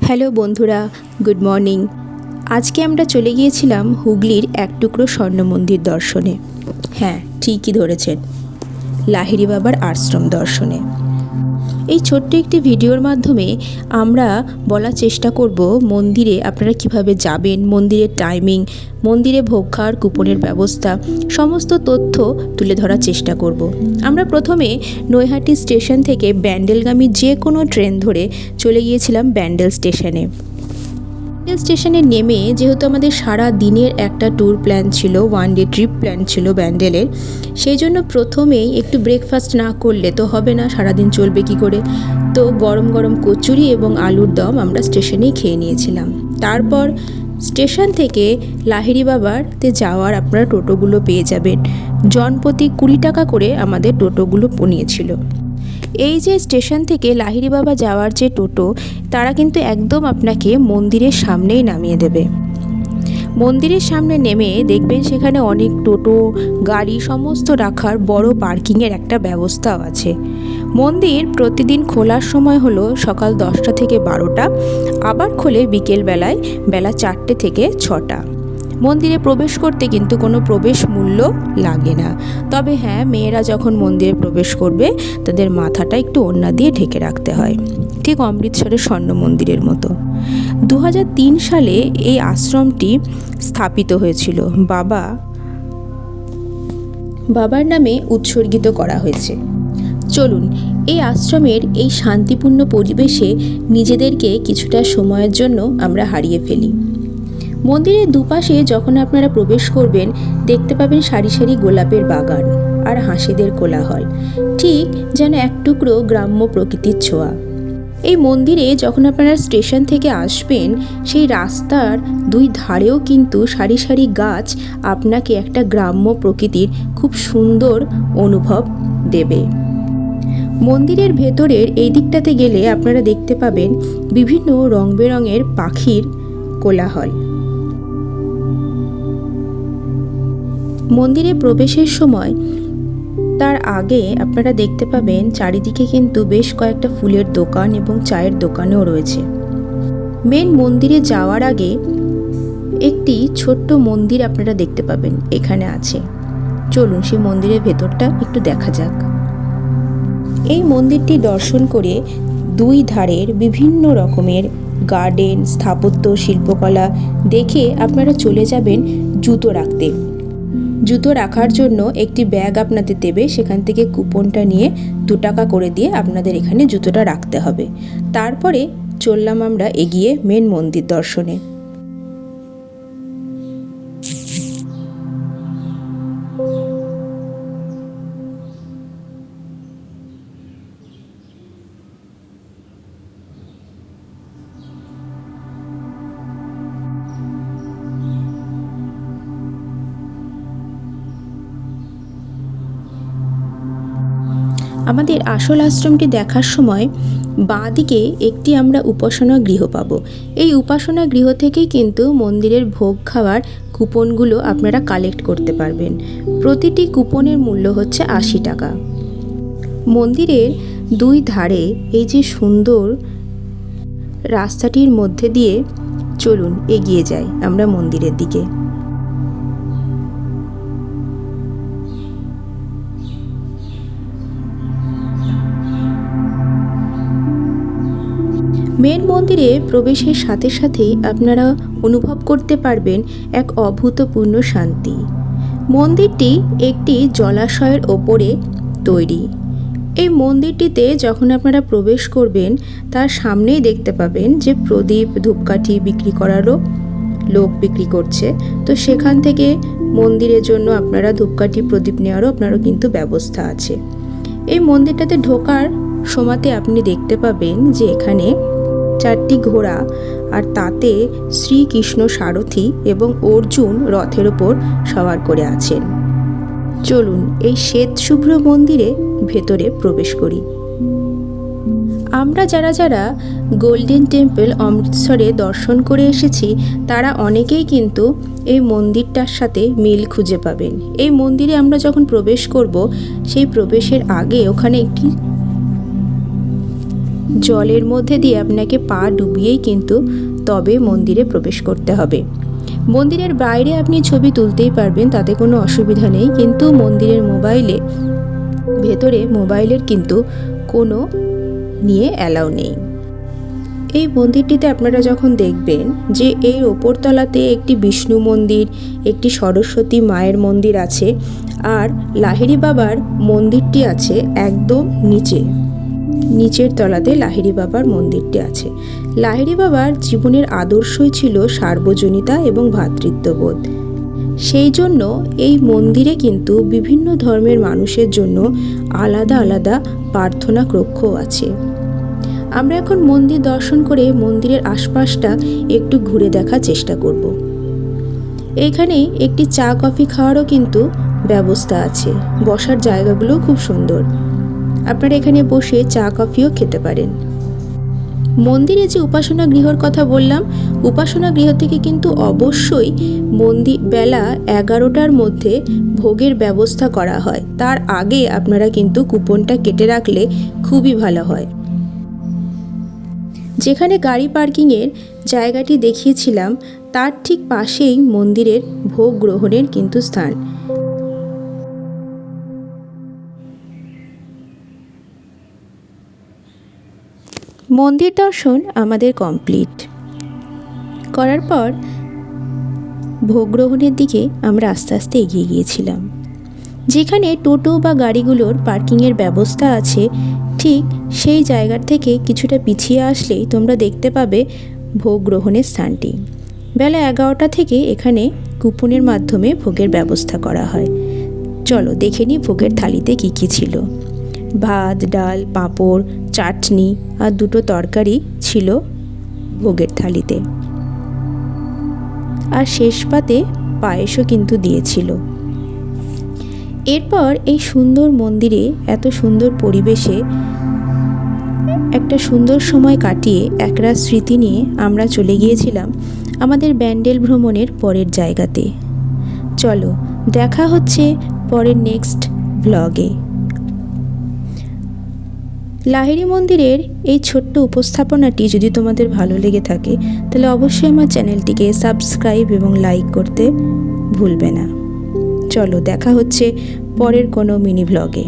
Hello বন্ধুরা, good morning. আজকে আমরা চলে গিয়েছিলাম হুগলির এক টুকরো স্বর্ণ মন্দির দর্শনে। হ্যাঁ, ঠিকই ধরেছেন, লাহিড়ী বাবার আশ্রম দর্শনে। এই ছোট্ট একটি ভিডিওর মাধ্যমে আমরা বলার চেষ্টা করব মন্দিরে আপনারা কিভাবে যাবেন, মন্দিরের টাইমিং, মন্দিরে ভোগ খাওয়ার কুপনের ব্যবস্থা, সমস্ত তথ্য তুলে ধরার চেষ্টা করব। আমরা প্রথমে নৈহাটি স্টেশন থেকে ব্যান্ডেলগামী যে কোনো ট্রেন ধরে চলে গিয়েছিলাম ব্যান্ডেল স্টেশনে। স্টেশনে নেমে যেহেতু আমাদের সারা দিনের একটা ট্যুর প্ল্যান ছিল, ওয়ান ডে ট্রিপ প্ল্যান ছিল ব্যান্ডেলের, সেই জন্য প্রথমেই একটু ব্রেকফাস্ট না করলে তো হবে না, সারাদিন চলবে কি করে। তো গরম গরম কচুরি এবং আলুর দম আমরা স্টেশনেই খেয়ে নিয়েছিলাম। তারপর স্টেশন থেকে লাহিড়ী বাবারতে যাওয়ার আপনারা টোটোগুলো পেয়ে যাবেন। জনপ্রতি 20 টাকা করে আমাদের টোটোগুলো নিয়েছিল। এই যে স্টেশন থেকে লাহিড়ী বাবা যাওয়ার যে টোটো, তারা কিন্তু একদম আপনাকে মন্দিরের সামনেই নামিয়ে দেবে। মন্দিরের সামনে নেমে দেখবেন সেখানে অনেক টোটো, গাড়ি সমস্ত রাখার বড় পার্কিংয়ের একটা ব্যবস্থাও আছে। মন্দির প্রতিদিন খোলার সময় হলো সকাল 10টা থেকে 12টা, আবার খোলে বিকেলবেলায় বেলা 4টে থেকে 6টা। মন্দিরে প্রবেশ করতে কিন্তু কোনো প্রবেশ মূল্য লাগে না। তবে হ্যাঁ, মেয়েরা যখন মন্দিরে প্রবেশ করবে তাদের মাথাটা একটু ওড়না দিয়ে ঢেকে রাখতে হয়, ঠিক অমৃতসরের স্বর্ণ মন্দিরের মতো। 2003 সালে এই আশ্রমটি স্থাপিত হয়েছিল, বাবার নামে উৎসর্গিত করা হয়েছে। চলুন এই আশ্রমের এই শান্তিপূর্ণ পরিবেশে নিজেদেরকে কিছুটা সময়ের জন্য আমরা হারিয়ে ফেলি। মন্দিরের দুপাশে যখন আপনারা প্রবেশ করবেন দেখতে পাবেন সারি সারি গোলাপের বাগান আর হাঁসেদের কোলাহল, ঠিক যেন এক টুকরো গ্রাম্য প্রকৃতির ছোঁয়া। এই মন্দিরে যখন আপনারা স্টেশন থেকে আসবেন, সেই রাস্তার দুই ধারেও কিন্তু সারি সারি গাছ আপনাকে একটা গ্রাম্য প্রকৃতির খুব সুন্দর অনুভব দেবে। মন্দিরের ভেতরের এই দিকটাতে গেলে আপনারা দেখতে পাবেন বিভিন্ন রং বেরঙের পাখির কোলাহল। মন্দিরে প্রবেশের সময় তার আগে আপনারা দেখতে পাবেন চারিদিকে কিন্তু বেশ কয়েকটা ফুলের দোকান এবং চায়ের দোকানও রয়েছে। মেন মন্দিরে যাওয়ার আগে একটি ছোট্ট মন্দির আপনারা দেখতে পাবেন এখানে আছে। চলুন সেই মন্দিরের ভেতরটা একটু দেখা যাক। এই মন্দিরটি দর্শন করে দুই ধারের বিভিন্ন রকমের গার্ডেন, স্থাপত্য, শিল্পকলা দেখে আপনারা চলে যাবেন জুতো রাখতে। জুতো রাখার জন্য একটি ব্যাগ আপনাদের দেবে, সেখান থেকে কুপনটা নিয়ে 2 টাকা করে দিয়ে আপনাদের এখানে জুতোটা রাখতে হবে। তারপরে চললাম আমরা এগিয়ে মেন মন্দির দর্শনে। আমাদের আসল আশ্রমটি দেখার সময় বাঁ দিকে একটি আমরা উপাসনা গৃহ পাব। এই উপাসনা গৃহ থেকেই কিন্তু মন্দিরের ভোগ খাওয়ার কুপনগুলো আপনারা কালেক্ট করতে পারবেন। প্রতিটি কুপনের মূল্য হচ্ছে 80 টাকা। মন্দিরের দুই ধারে এই যে সুন্দর রাস্তাটির মধ্যে দিয়ে চলুন এগিয়ে যাই আমরা মন্দিরের দিকে। মেন মন্দিরে প্রবেশের সাথে সাথেই আপনারা অনুভব করতে পারবেন এক অভূতপূর্ণ শান্তি। মন্দিরটি একটি জলাশয়ের ওপরে তৈরি। এই মন্দিরটিতে যখন আপনারা প্রবেশ করবেন তার সামনেই দেখতে পাবেন যে প্রদীপ, ধূপকাঠি বিক্রি করারও লোক বিক্রি করছে। তো সেখান থেকে মন্দিরের জন্য আপনারা ধূপকাঠি, প্রদীপ নেওয়ারও আপনারও কিন্তু ব্যবস্থা আছে। এই মন্দিরটাতে ঢোকার সময়তে আপনি দেখতে পাবেন যে এখানে 4টি ঘোড়া আর তাতে শ্রীকৃষ্ণ সারথি এবং অর্জুন রথের ওপর সওয়ার করে আছেন। চলুন এই শ্বেত শুভ্র মন্দিরে ভেতরে প্রবেশ করি। আমরা যারা গোল্ডেন টেম্পল অমৃতসরে দর্শন করে এসেছি তারা অনেকেই কিন্তু এই মন্দিরটার সাথে মিল খুঁজে পাবেন। এই মন্দিরে আমরা যখন প্রবেশ করব সেই প্রবেশের আগে ওখানে একটি জলের মধ্যে দিয়ে আপনাকে পা ডুবিয়েই কিন্তু তবে মন্দিরে প্রবেশ করতে হবে। মন্দিরের বাইরে আপনি ছবি তুলতেই পারবেন, তাতে কোনো অসুবিধা নেই, কিন্তু মন্দিরের ভেতরে মোবাইলের কিন্তু কোনো নিয়ে অ্যালাউ নেই। এই মন্দিরটিতে আপনারা যখন দেখবেন যে এই ওপরতলাতে একটি বিষ্ণু মন্দির, একটি সরস্বতী মায়ের মন্দির আছে, আর লাহিড়ী বাবার মন্দিরটি আছে একদম নিচের তলাতে লাহিড়ী বাবার মন্দিরটি আছে। লাহিড়ী বাবার জীবনের আদর্শই ছিল সার্বজনীনতা এবং ভ্রাতৃত্ববোধ। সেই জন্য এই মন্দিরে কিন্তু বিভিন্ন ধর্মের মানুষের জন্য আলাদা আলাদা প্রার্থনা কক্ষ আছে। আমরা এখন মন্দির দর্শন করে মন্দিরের আশপাশটা একটু ঘুরে দেখার চেষ্টা করব। এখানে একটি চা কফি খাওয়ারও কিন্তু ব্যবস্থা আছে। বসার জায়গাগুলো খুব সুন্দর, আপনারা এখানে বসে চা কফিও খেতে পারেন। মন্দিরে যে উপাসনা গৃহর কথা বললাম, উপাসনা গৃহ থেকে কিন্তু অবশ্যই বেলা 11টার মধ্যে ভোগের ব্যবস্থা করা হয়। তার আগে আপনারা কিন্তু কুপনটা কেটে রাখলে খুবই ভালো হয়। যেখানে গাড়ি পার্কিংয়ের জায়গাটি দেখিয়েছিলাম তার ঠিক পাশেই মন্দিরের ভোগ গ্রহণের কিন্তু স্থান। মন্দির দর্শন আমাদের কমপ্লিট করার পর ভোগ গ্রহণের দিকে আমরা আস্তে আস্তে এগিয়ে গিয়েছিলাম। যেখানে টোটো বা গাড়িগুলোর পার্কিংয়ের ব্যবস্থা আছে, ঠিক সেই জায়গার থেকে কিছুটা পিছিয়ে আসলেই তোমরা দেখতে পাবে ভোগ গ্রহণের স্থানটি। বেলা 11টা থেকে এখানে কুপনের মাধ্যমে ভোগের ব্যবস্থা করা হয়। চলো দেখে নিই ভোগের থালিতে কী কী ছিল। ভাত, ডাল, পাঁপড়, চাটনি আর 2টো তরকারি ছিল ভোগের থালিতে, আর শেষ পাতে পায়েসও কিন্তু দিয়েছিল। এরপর এই সুন্দর মন্দিরে এত সুন্দর পরিবেশে একটা সুন্দর সময় কাটিয়ে একরাশ স্মৃতি নিয়ে আমরা চলে গিয়েছিলাম আমাদের ব্যান্ডেল ভ্রমণের পরের জায়গাতে। চলো দেখা হচ্ছে পরের নেক্সট ব্লগে। লাহিড়ী মন্দিরের এই ছোট্ট উপস্থাপনাটি যদি তোমাদের ভালো লেগে থাকে তাহলে অবশ্যই আমার চ্যানেলটিকে সাবস্ক্রাইব এবং লাইক করতে ভুলবে না। চলো দেখা হচ্ছে পরের কোনো মিনি ব্লগে।